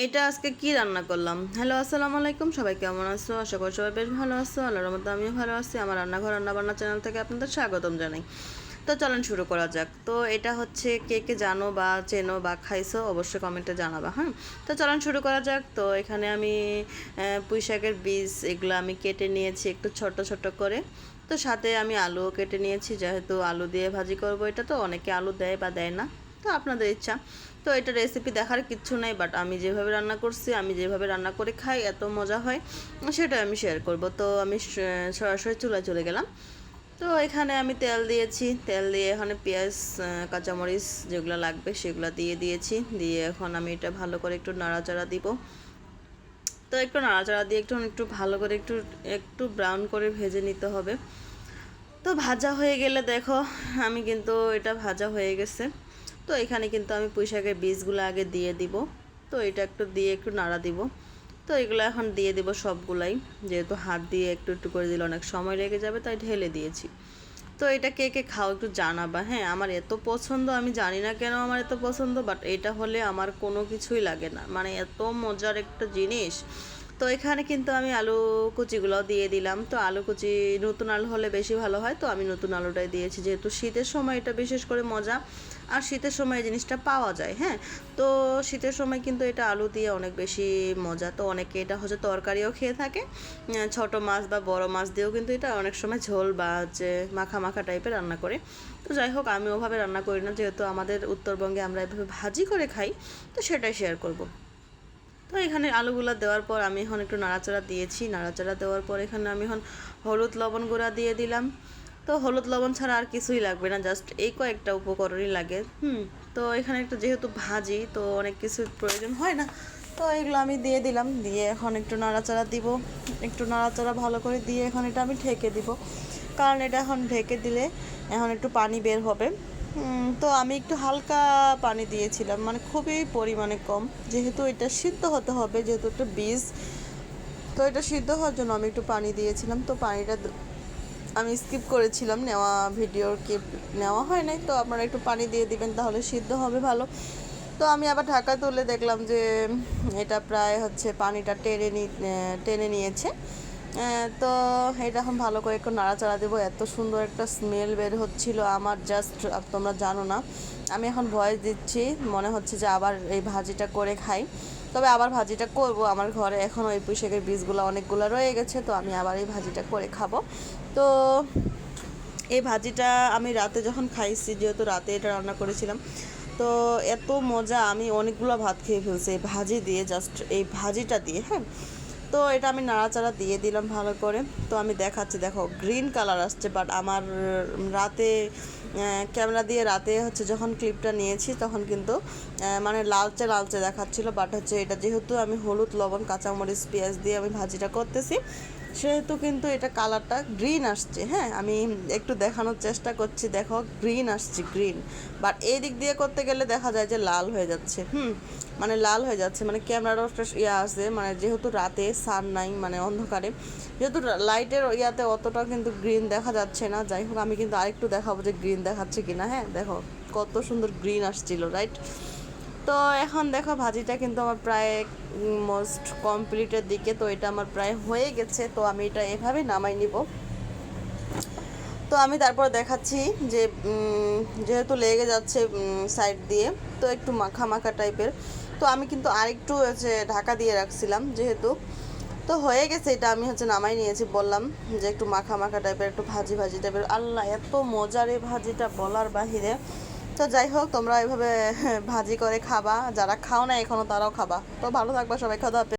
এটা আজকে কি রান্না করলাম। হ্যালো, আসসালামু আলাইকুম। সবাই কেমন আছো? আশা করি সবাই বেশ ভালো আছো। আল্লাহর রহমতে আমিও ভালো আছি। আমার রান্নাঘর রান্নাবান্না চ্যানেল থেকে আপনাদের স্বাগতম জানাই। তো চলেন শুরু করা যাক। তো এটা হচ্ছে কে কে জানো বা চেনো বা খাইছো অবশ্যই কমেন্টে জানাবা। হ্যাঁ, তো চলেন শুরু করা যাক। তো এখানে আমি পুঁই শাকের বীজ এগুলো আমি কেটে নিয়েছি একটু ছোট ছোট করে। তো সাথে আমি আলুও কেটে নিয়েছি, যেহেতু আলু দিয়ে ভাজি করব। এটা তো অনেকে আলু দেয় বা দেয় না, তো আপনাদের ইচ্ছা। তো এটা রেসিপি দেখার কিচ্ছু নাই, বাট আমি যেভাবে রান্না করছি, আমি যেভাবে রান্না করে খাই এত মজা হয়, সেটা আমি শেয়ার করব। তো আমি সরাসরি চুলায় চলে গেলাম। তো এখানে আমি তেল দিয়েছি, তেল দিয়ে এখানে পেঁয়াজ, কাঁচামরিচ যেগুলো লাগবে সেগুলো দিয়ে দিয়েছি। দিয়ে এখন আমি এটা ভালো করে একটু নাড়াচাড়া দিব। তো একটু নাড়াচাড়া দিয়ে একটু একটু ভালো করে একটু একটু ব্রাউন করে ভেজে নিতে হবে। তো ভাজা হয়ে গেলে দেখো, আমি কিন্তু এটা ভাজা হয়ে গেছে। তো এখানে কিন্তু আমি পুঁই শাকের বীজগুলো আগে দিয়ে দিব। তো এটা একটু দিয়ে একটু নাড়া দিব। তো এগুলো এখন দিয়ে দিব সবগুলাই, যেহেতু হাত দিয়ে একটু একটু করে দিলে অনেক সময় লেগে যাবে, তাই ঢেলে দিয়েছি। তো এটা কে কে খাও একটু জানাবা। হ্যাঁ, আমার এত পছন্দ, আমি জানি না কেন আমার এত পছন্দ, বাট এটা হলে আমার কোনো কিছুই লাগে না, মানে এত মজার একটা জিনিস। তো এখানে কিন্তু আমি আলু কুচিগুলো দিয়ে দিলাম। তো আলু কুচি নতুন আলু হলে বেশি ভালো হয়, তো আমি নতুন আলুটাই দিয়েছি, যেহেতু শীতের সময় এটা বিশেষ করে মজা। আর শীতের সময় এই জিনিসটা পাওয়া যায়। হ্যাঁ, তো শীতের সময় কিন্তু এটা আলু দিয়ে অনেক বেশি মজা। তো অনেকে এটা হচ্ছে তরকারিও খেয়ে থাকে, ছোট মাছ বা বড় মাছ দিয়েও কিন্তু এটা অনেক সময় ঝোল বা যে মাখা মাখা টাইপের রান্না করে। তো যাই হোক, আমি ওভাবে রান্না করি না, যেহেতু আমাদের উত্তরবঙ্গে আমরা এভাবে ভাজি করে খাই, তো সেটাই শেয়ার করব। তো এখানে আলুগুলো দেওয়ার পর আমি এখন একটু নাড়াচাড়া দিয়েছি। নাড়াচাড়া দেওয়ার পর এখানে আমি এখন হলুদ লবণ গুঁড়া দিয়ে দিলাম। তো হলুদ লবণ ছাড়া আর কিছুই লাগবে না, জাস্ট এই কয়েকটা উপকরণই লাগে। তো এখানে একটু যেহেতু ভাজি, তো অনেক কিছু প্রয়োজন হয় না। তো এগুলো আমি দিয়ে দিলাম, দিয়ে এখন একটু নাড়াচাড়া দিব। একটু নাড়াচাড়া ভালো করে দিয়ে এখন এটা আমি ঢেকে দিব, কারণ এটা এখন ঢেকে দিলে এখন একটু পানি বের হবে। তো আমি একটু হালকা পানি দিয়েছিলাম, মানে খুবই পরিমাণে কম, যেহেতু এটা সিদ্ধ হতে হবে, যেহেতু একটা বীজ। তো এটা সিদ্ধ হওয়ার জন্য আমি একটু পানি দিয়েছিলাম। তো পানিটা আমি স্কিপ করেছিলাম, নেওয়া ভিডিওর ক্লিপ নেওয়া হয় নাই। তো আপনারা একটু পানি দিয়ে দিবেন, তাহলে সিদ্ধ হবে ভালো। তো আমি আবার ঢাকা তুলে দেখলাম যে এটা প্রায় হচ্ছে পানিটা টেনে নিয়েছে। তো এটা এখন ভালো করে একটু নাড়াচাড়া দেবো। এত সুন্দর একটা স্মেল বের হচ্ছিল আমার, জাস্ট তোমরা জানো না। আমি এখন ভয়েস দিচ্ছি, মনে হচ্ছে যে আবার এই ভাজিটা করে খাই। তবে আবার ভাজিটা করব, আমার ঘরে এখন ওই পুঁই শাকের বীজগুলো অনেকগুলো রয়ে গেছে, তো আমি আবার এই ভাজিটা করে খাবো। তো এই ভাজিটা আমি রাতে যখন খাইছি, যেহেতু রাতে এটা রান্না করেছিলাম, তো এত মজা, আমি অনেকগুলো ভাত খেয়ে ফেলছি এই ভাজি দিয়ে, জাস্ট এই ভাজিটা দিয়ে। হ্যাঁ, তো এটা আমি নাড়াচাড়া দিয়ে দিলাম ভালো করে। তো আমি দেখাচ্ছি, দেখো গ্রিন কালার আসছে, বাট আমার রাতে ক্যামেরা দিয়ে রাতে হচ্ছে যখন ক্লিপটা নিয়েছি, তখন কিন্তু মানে লালচে লালচে দেখাচ্ছিল। বাট হচ্ছে এটা যেহেতু আমি হলুদ লবণ কাঁচামরিচ পেঁয়াজ দিয়ে আমি ভাজিটা করতেছি, সেহেতু কিন্তু এটা কালারটা গ্রিন আসছে। হ্যাঁ, আমি একটু দেখানোর চেষ্টা করছি, দেখো গ্রিন আসছে, গ্রিন। বাট এই দিক দিয়ে করতে গেলে দেখা যায় যে লাল হয়ে যাচ্ছে। মানে লাল হয়ে যাচ্ছে, মানে ক্যামেরারও একটা ইয়ে আছে, মানে যেহেতু রাতে সান নাই, মানে অন্ধকারে, যেহেতু লাইটের ইয়াতে অতটা কিন্তু গ্রিন দেখা যাচ্ছে না। যাই হোক, আমি কিন্তু আরেকটু দেখাবো যে গ্রিন দেখাচ্ছে কিনা। হ্যাঁ, দেখো কত সুন্দর গ্রিন আসছিল, রাইট? তো এখন দেখো ভাজিটা কিন্তু আমার প্রায় মোস্ট কমপ্লিটের দিকে। তো এটা আমার প্রায় হয়ে গেছে, তো আমি এটা এভাবে নামাই নিব। তো আমি তারপর দেখাচ্ছি যে যেহেতু লেগে যাচ্ছে সাইড দিয়ে, তো একটু মাখা মাখা টাইপের। তো আমি কিন্তু আরেকটু হচ্ছে ঢাকা দিয়ে রাখছিলাম, যেহেতু তো হয়ে গেছে এটা, আমি হচ্ছে নামাই নিয়েছি, বললাম যে একটু মাখা মাখা টাইপের, একটু ভাজি ভাজি টাইপের। আল্লাহ, এত মজার এই ভাজিটা বলার বাহিরে। তো যাই হোক, তোমরা এভাবে ভাজি করে খাবা, যারা খাও না এখনও তারাও খাবা। তো ভালো থাকবা সবাই, খাওয়া দাওয়া।